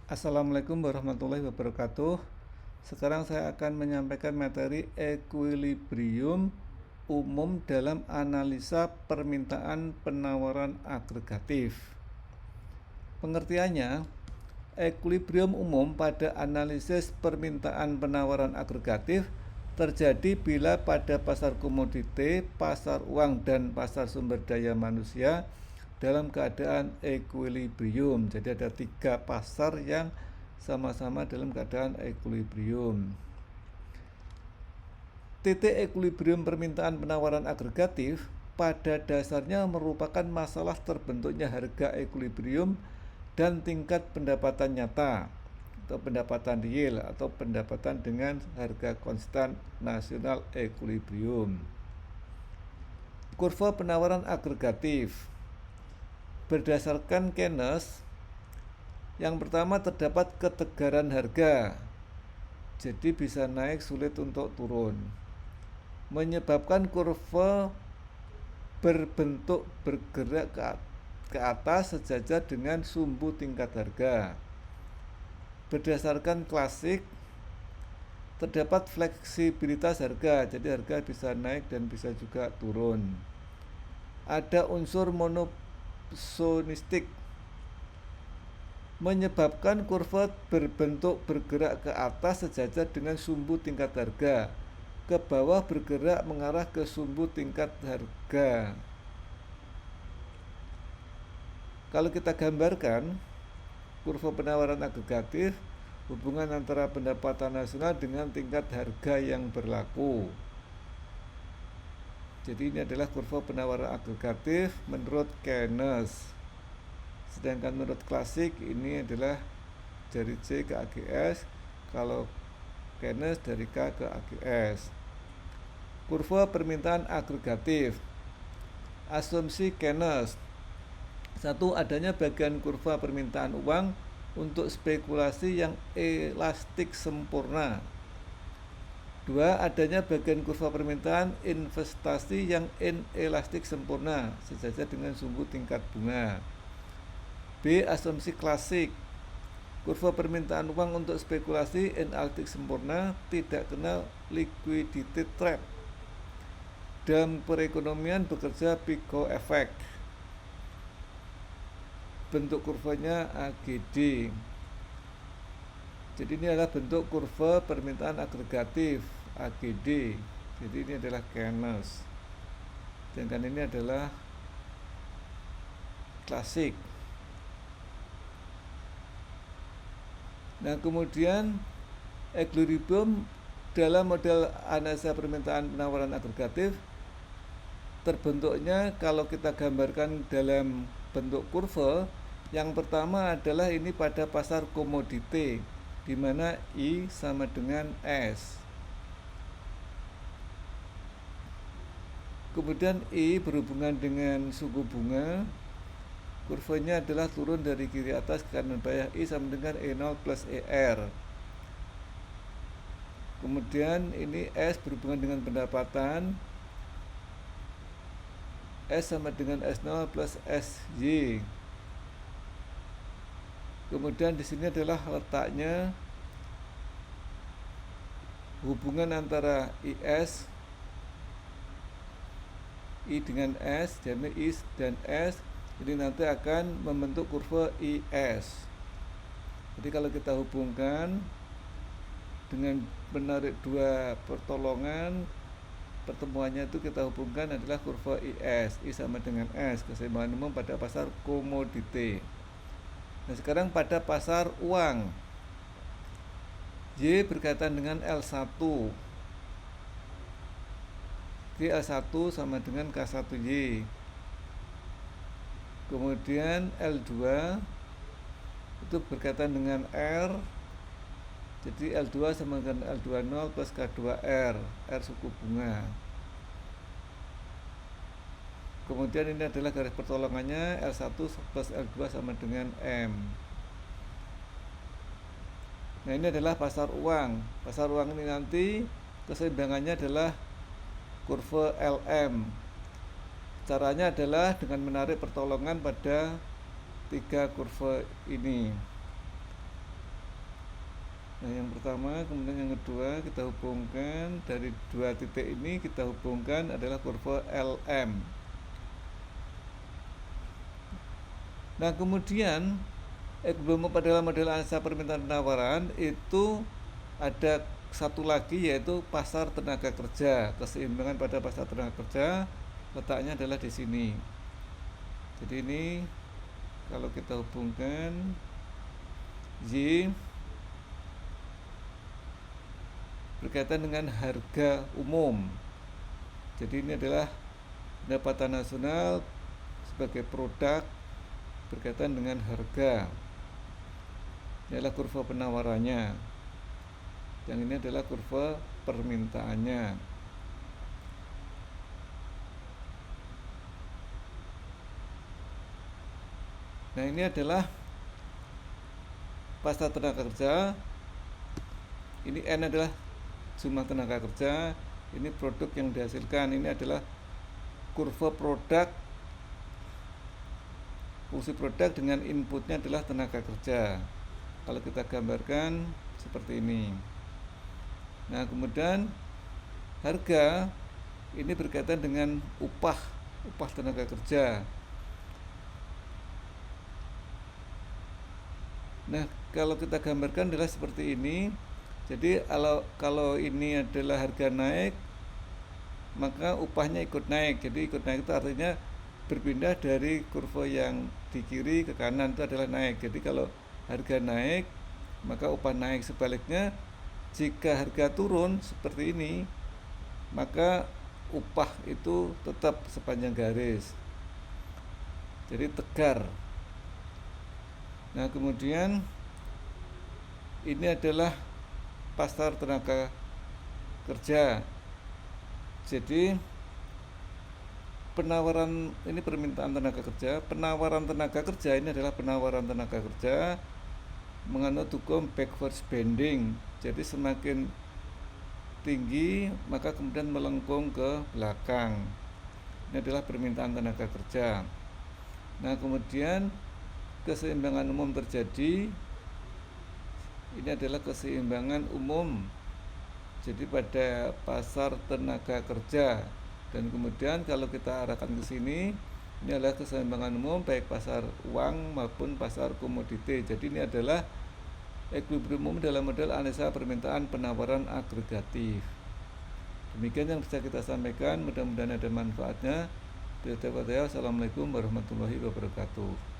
Assalamualaikum warahmatullahi wabarakatuh. Sekarang saya akan menyampaikan materi ekuilibrium umum dalam analisa permintaan penawaran agregatif. Pengertiannya, ekuilibrium umum pada analisis permintaan penawaran agregatif terjadi bila pada pasar komoditi, pasar uang, dan pasar sumber daya manusia dalam keadaan ekuilibrium. Jadi ada 3 pasar yang sama-sama dalam keadaan ekuilibrium. Titik ekuilibrium permintaan penawaran agregatif pada dasarnya merupakan masalah terbentuknya harga ekuilibrium dan tingkat pendapatan nyata atau pendapatan real atau pendapatan dengan harga konstan nasional ekuilibrium. Kurva penawaran agregatif berdasarkan Keynes, yang pertama terdapat ketegaran harga, jadi bisa naik sulit untuk turun, menyebabkan kurva berbentuk bergerak ke atas sejajar dengan sumbu tingkat harga. Berdasarkan klasik, terdapat fleksibilitas harga, jadi harga bisa naik dan bisa juga turun. Ada unsur monosonistik, menyebabkan kurva berbentuk bergerak ke atas sejajar dengan sumbu tingkat harga, ke bawah bergerak mengarah ke sumbu tingkat harga. Kalau kita gambarkan kurva penawaran agregatif, hubungan antara pendapatan nasional dengan tingkat harga yang berlaku. Jadi ini adalah kurva penawaran agregatif menurut Keynes. Sedangkan menurut klasik ini adalah dari C ke AGS, kalau Keynes dari K ke AGS. Kurva permintaan agregatif. Asumsi Keynes. 1. Adanya bagian kurva permintaan uang untuk spekulasi yang elastik sempurna. 2. Adanya bagian kurva permintaan investasi yang inelastik sempurna, sejajar dengan sumbu tingkat bunga. B. Asumsi klasik. Kurva permintaan uang untuk spekulasi inelastik sempurna, tidak kenal liquidity trap. Dalam perekonomian bekerja Pico effect. Bentuk kurvanya AGD. Jadi ini adalah bentuk kurva permintaan agregatif AGD. Jadi ini adalah Keynes. Sedangkan ini adalah klasik. Nah, kemudian ekuilibrium dalam model analisa permintaan penawaran agregatif terbentuknya kalau kita gambarkan dalam bentuk kurva. Yang pertama adalah ini pada pasar komoditi, di mana I sama dengan S. Kemudian I berhubungan dengan suku bunga. Kurvanya adalah turun dari kiri atas ke kanan bawah. I sama dengan E0 plus ER. Kemudian ini S berhubungan dengan pendapatan. S sama dengan S0 plus SY. Kemudian di sini adalah letaknya hubungan antara IS, I dengan S, jadi I dan S ini nanti akan membentuk kurva IS. Jadi kalau kita hubungkan dengan menarik dua pertolongan, pertemuannya itu kita hubungkan adalah kurva IS, I sama dengan S, keseimbangan umum pada pasar komoditi. Nah, sekarang pada pasar uang, Y berkaitan dengan L1. Jadi L1 sama dengan K1Y. Kemudian L2 itu berkaitan dengan R. Jadi L2 sama dengan L20 plus K2R, R suku bunga. Kemudian ini adalah garis pertolongannya, L1 plus L2 sama dengan M. Nah, ini adalah pasar uang. Pasar uang ini nanti keseimbangannya adalah kurva LM. Caranya adalah dengan menarik pertolongan pada 3 kurva ini. Nah, yang pertama, kemudian yang kedua kita hubungkan dari dua titik ini, kita hubungkan adalah kurva LM. Nah, kemudian equilibrium pada model analisa permintaan penawaran itu ada satu lagi, yaitu pasar tenaga kerja. Keseimbangan pada pasar tenaga kerja letaknya adalah di sini. Jadi ini kalau kita hubungkan Y berkaitan dengan harga umum. Jadi ini adalah pendapatan nasional sebagai produk berkaitan dengan harga. Ini adalah kurva penawarannya. Yang ini adalah kurva permintaannya. Nah, ini adalah pasar tenaga kerja. Ini N adalah jumlah tenaga kerja, ini produk yang dihasilkan. Ini adalah kurva produk, fungsi produk dengan inputnya adalah tenaga kerja. Kalau kita gambarkan seperti ini. Nah, kemudian harga ini berkaitan dengan upah tenaga kerja. Nah, kalau kita gambarkan adalah seperti ini. Jadi kalau ini adalah harga naik, maka upahnya ikut naik. Jadi ikut naik itu artinya berpindah dari kurva yang di kiri ke kanan, itu adalah naik. Jadi kalau harga naik, maka upah naik. Sebaliknya, jika harga turun seperti ini, maka upah itu tetap sepanjang garis. Jadi tegar. Nah, kemudian ini adalah pasar tenaga kerja. Jadi penawaran ini permintaan tenaga kerja, penawaran tenaga kerja ini adalah penawaran tenaga kerja menganut hukum backwards bending. Jadi semakin tinggi maka kemudian melengkung ke belakang. Ini adalah permintaan tenaga kerja. Nah, kemudian keseimbangan umum terjadi. Ini adalah keseimbangan umum. Jadi pada pasar tenaga kerja, dan kemudian kalau kita arahkan ke sini, ini adalah keseimbangan umum baik pasar uang maupun pasar komoditi. Jadi ini adalah equilibrium umum dalam model analisa permintaan penawaran agregatif. Demikian yang bisa kita sampaikan, mudah-mudahan ada manfaatnya. Assalamualaikum warahmatullahi wabarakatuh.